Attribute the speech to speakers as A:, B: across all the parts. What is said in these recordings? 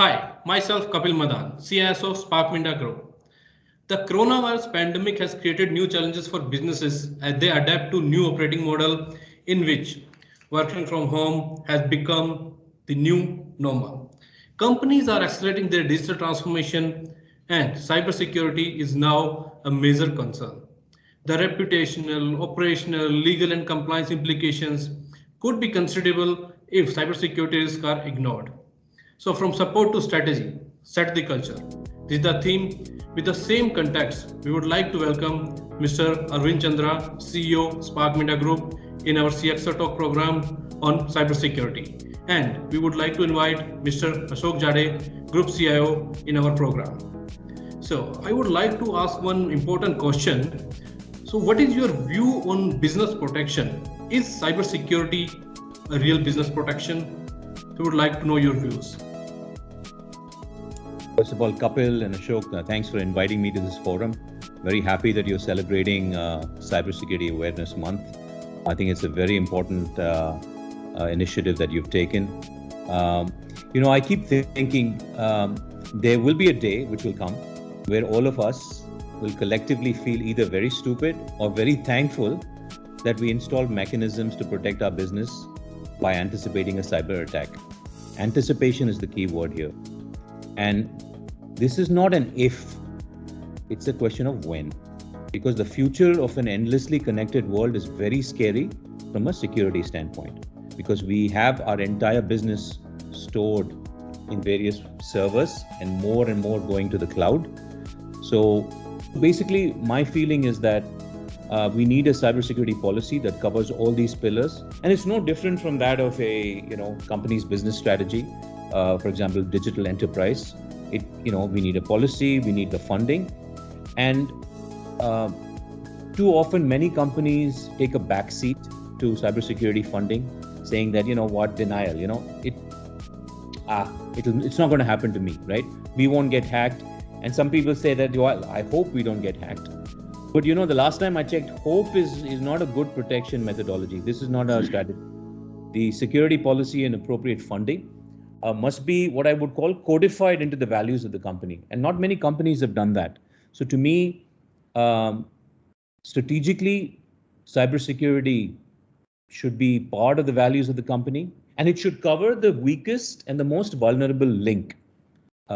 A: Hi, myself Kapil Madaan, CxO Spark Minda Group. The coronavirus pandemic has created new challenges for businesses as they adapt to new operating model in which working from home has become the new normal. Companies are accelerating their digital transformation and cybersecurity is now a major concern. The reputational, operational, legal and compliance implications could be considerable if cybersecurity risks are ignored. So from support to strategy, set the culture. This is the theme. With the same context, we would like to welcome Mr. Arvind Chandra, CEO, Spark Media Group, in our CxO Talk program on cybersecurity. And we would like to invite Mr. Ashok Jade, Group CIO, in our program. So I would like to ask one important question. So what is your view on business protection? Is cybersecurity a real business protection? We would like to know your views.
B: First of all, Kapil and Ashok, thanks for inviting me to this forum. Very happy that you're celebrating Cybersecurity Awareness Month. I think it's a very important initiative that you've taken. I keep thinking there will be a day which will come where all of us will collectively feel either very stupid or very thankful that we installed mechanisms to protect our business by anticipating a cyber attack. Anticipation is the key word here. And this is not an if, it's a question of when. Because the future of an endlessly connected world is very scary from a security standpoint. Because we have our entire business stored in various servers and more going to the cloud. So basically, my feeling is that we need a cybersecurity policy that covers all these pillars. And it's no different from that of a company's business strategy. For example, digital enterprise. We need a policy, we need the funding. And too often, many companies take a backseat to cybersecurity funding, saying that, denial, it's not going to happen to me, right? We won't get hacked. And some people say that, well, I hope we don't get hacked. But the last time I checked, hope is not a good protection methodology. This is not a strategy. The security policy and appropriate funding must be what I would call codified into the values of the company. And not many companies have done that. So to me, strategically, cybersecurity should be part of the values of the company. And it should cover the weakest and the most vulnerable link,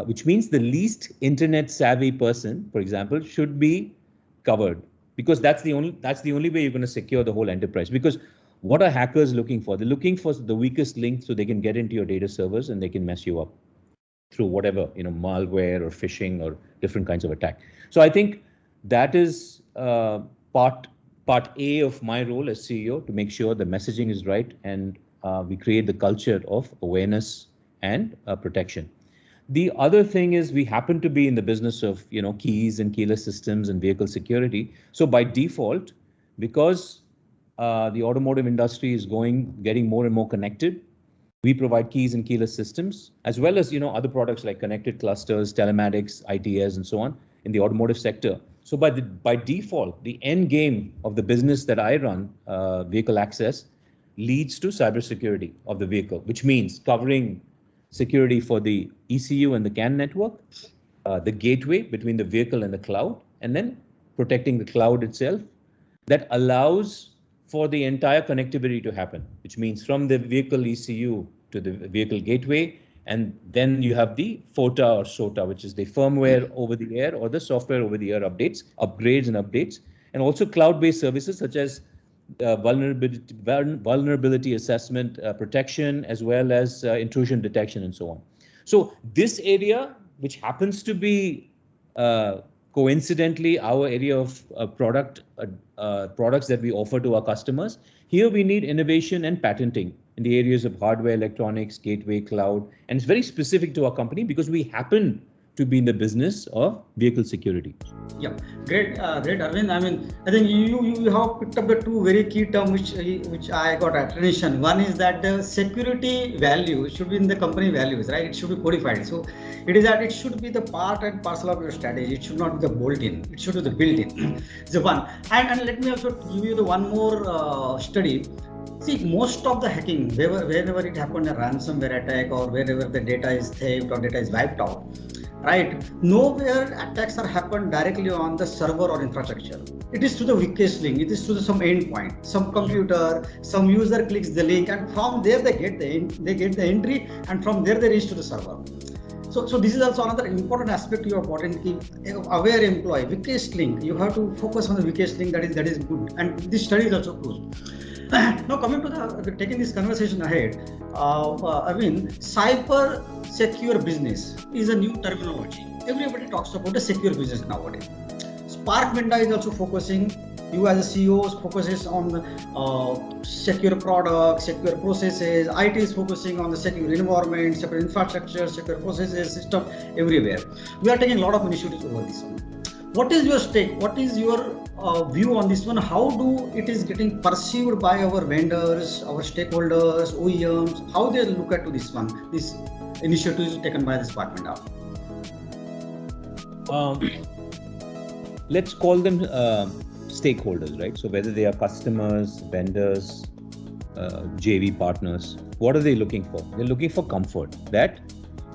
B: which means the least internet savvy person, for example, should be covered, because that's the only way you're going to secure the whole enterprise. Because what are hackers looking for? They're looking for the weakest link so they can get into your data servers and they can mess you up through whatever, malware or phishing or different kinds of attack. So I think that is part A of my role as CEO, to make sure the messaging is right and we create the culture of awareness and protection. The other thing is we happen to be in the business of keys and keyless systems and vehicle security. So by default, because the automotive industry is getting more and more connected, we provide keys and keyless systems, as well as other products like connected clusters, telematics, ITS, and so on in the automotive sector. So by default, the end game of the business that I run, vehicle access, leads to cybersecurity of the vehicle, which means covering security for the ECU and the CAN network, the gateway between the vehicle and the cloud, and then protecting the cloud itself. That allows for the entire connectivity to happen, which means from the vehicle ECU to the vehicle gateway, and then you have the FOTA or SOTA, which is the firmware over the air or the software over the air upgrades and updates, and also cloud-based services such as vulnerability assessment, protection, as well as intrusion detection and so on. So this area, which happens to be coincidentally our area of products that we offer to our customers, here we need innovation and patenting in the areas of hardware, electronics, gateway, cloud, and it's very specific to our company because we happen to be in the business of vehicle security.
C: Yeah, great, Arvind. I think you have picked up the two very key terms which I got attention. One is that the security value should be in the company values, right? It should be codified. So it is that it should be the part and parcel of your strategy. It should not be the bolt-in. It should be the built-in. It's the one. And let me also give you the one more study. See, most of the hacking, wherever it happened, a ransomware attack or wherever the data is theft or data is wiped out, right? Nowhere attacks are happened directly on the server or infrastructure. It is to the weakest link. It is to some endpoint, some computer, some user clicks the link, and from there they get the entry, and from there they reach to the server. So this is also another important aspect you have brought in. Aware employee, weakest link. You have to focus on the weakest link. That is good, and this study is also proved. Now coming to taking this conversation ahead, Arvind, cyber secure business is a new terminology. Everybody talks about a secure business nowadays. Spark Minda is also focusing. You as a CEO focuses on secure products, secure processes. IT is focusing on the secure environment, secure infrastructure, secure processes, system everywhere. We are taking a lot of initiatives over this one. What is your stake? What is your view on this one? How do it is getting perceived by our vendors, our stakeholders, OEMs? How they look at to this one? This initiative is taken by the Spark Minda.
B: Let's call them stakeholders, right? So whether they are customers, vendors, JV partners, what are they looking for? They're looking for comfort that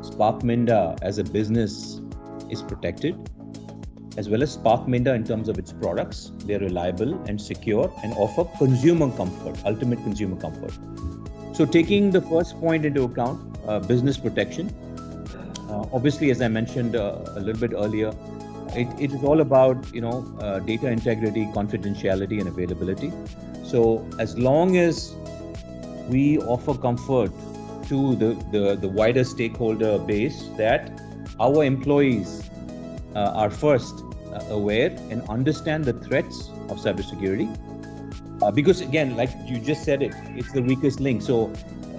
B: Spark Minda as a business is protected, as well as Spark Minda in terms of its products. They're reliable and secure and offer consumer comfort, ultimate consumer comfort. So taking the first point into account, business protection. Obviously, as I mentioned a little bit earlier, it is all about data integrity, confidentiality, and availability. So as long as we offer comfort to the wider stakeholder base that our employees are first aware and understand the threats of cybersecurity, because again, like you just said, it's the weakest link. So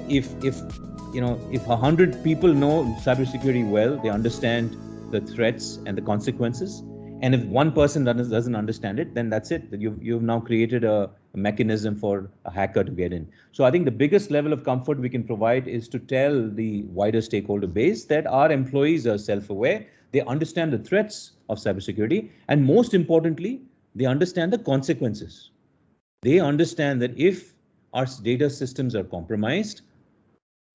B: if 100 people know cybersecurity well, they understand the threats and the consequences, and if one person doesn't understand it, then that's it. You've now created a mechanism for a hacker to get in. So I think the biggest level of comfort we can provide is to tell the wider stakeholder base that our employees are self-aware, they understand the threats of cybersecurity, and most importantly, they understand the consequences. They understand that if our data systems are compromised,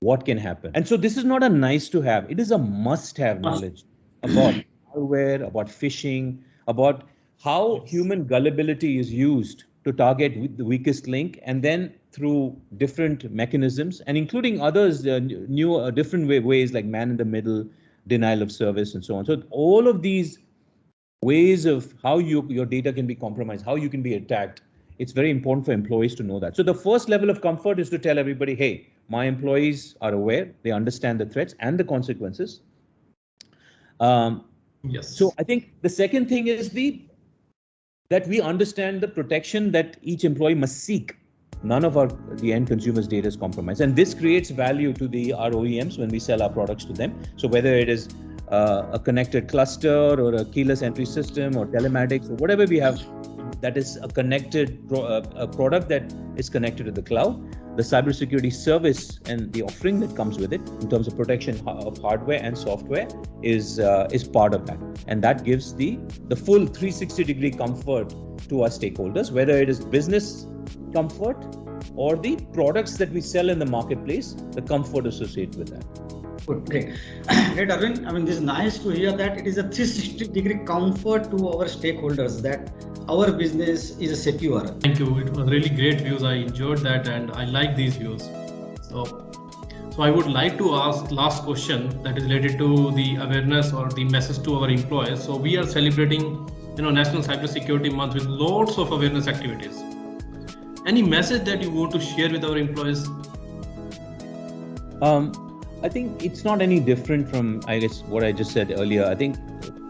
B: what can happen. And so this is not a nice to have, it is a must have knowledge about malware, about phishing, about how human gullibility is used to target the weakest link, and then through different mechanisms, and including others, new different ways like man in the middle, denial of service, and so on. So all of these ways of how your data can be compromised, how you can be attacked, it's very important for employees to know that. So the first level of comfort is to tell everybody, hey, my employees are aware, they understand the threats and the consequences.
A: Yes.
B: So I think the second thing is that we understand the protection that each employee must seek. None of the end consumers' data is compromised, and this creates value to our OEMs when we sell our products to them. So whether it is a connected cluster or a keyless entry system or telematics or whatever we have, that is a connected a product that is connected to the cloud, the cybersecurity service and the offering that comes with it in terms of protection of hardware and software is part of that, and that gives the full 360-degree comfort to our stakeholders, whether it is business comfort or the products that we sell in the marketplace, the comfort associated with that.
C: Good, great. Great, Arvind. I mean, this is nice to hear that it is a 360-degree comfort to our stakeholders that our business is secure.
A: Thank you. It was really great views. I enjoyed that, and I like these views. So I would like to ask last question that is related to the awareness or the message to our employees. So we are celebrating, National Cybersecurity Month with lots of awareness activities. Any message that you want to share with our employees?
B: I think it's not any different from, I guess, what I just said earlier. I think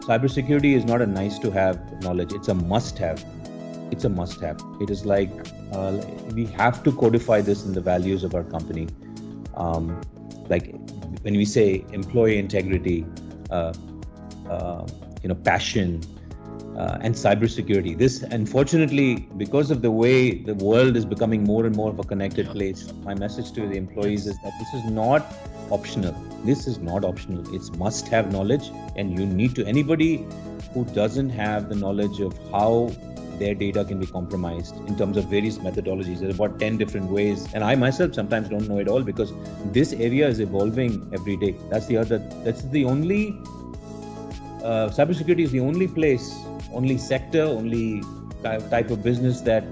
B: cybersecurity is not a nice to have knowledge. It's a must have. It's a must have. It is like we have to codify this in the values of our company. Like when we say employee integrity, passion, and cybersecurity. This, unfortunately, because of the way the world is becoming more and more of a connected place, my message to the employees is that this is not optional. This is not optional. It's must-have knowledge, and you need to. Anybody who doesn't have the knowledge of how their data can be compromised in terms of various methodologies. There are about 10 different ways, and I myself sometimes don't know it all because this area is evolving every day. That's the only cybersecurity is the only place, only sector, only type of business that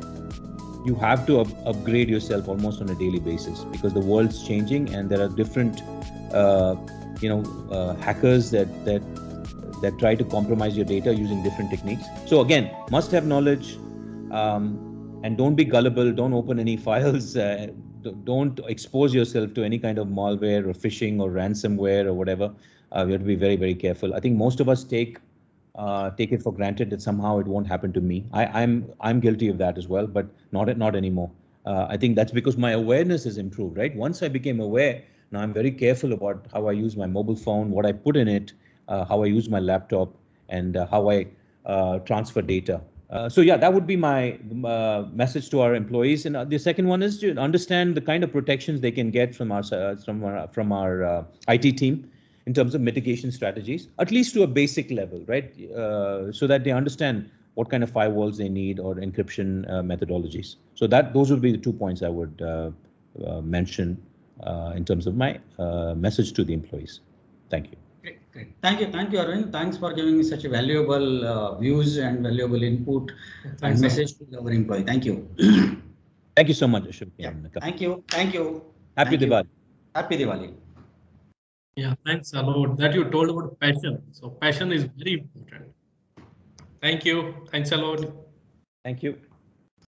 B: you have to upgrade yourself almost on a daily basis because the world's changing and there are different hackers that try to compromise your data using different techniques. So again, must have knowledge, and don't be gullible. Don't open any files. Don't expose yourself to any kind of malware or phishing or ransomware or whatever. We have to be very, very careful. I think most of us take it for granted that somehow it won't happen to me. I'm guilty of that as well, but not anymore. I think that's because my awareness has improved, right? Once I became aware, now I'm very careful about how I use my mobile phone, what I put in it, how I use my laptop, and how I transfer data. So yeah, that would be my message to our employees. And the second one is to understand the kind of protections they can get from our IT team in terms of mitigation strategies, at least to a basic level, right? So that they understand what kind of firewalls they need or encryption methodologies. So those would be the 2 points I would mention in terms of my message to the employees. Thank you.
C: Great. Thank you, Arvind. Thanks for giving me such a valuable views and valuable input and message to our employee. Thank you.
B: Thank you so much, Ashok.
C: Yeah. Thank you.
B: Happy Diwali.
C: Happy Diwali.
A: Yeah, thanks a lot. That you told about passion. So passion is very important. Thank you. Thanks a lot.
B: Thank you.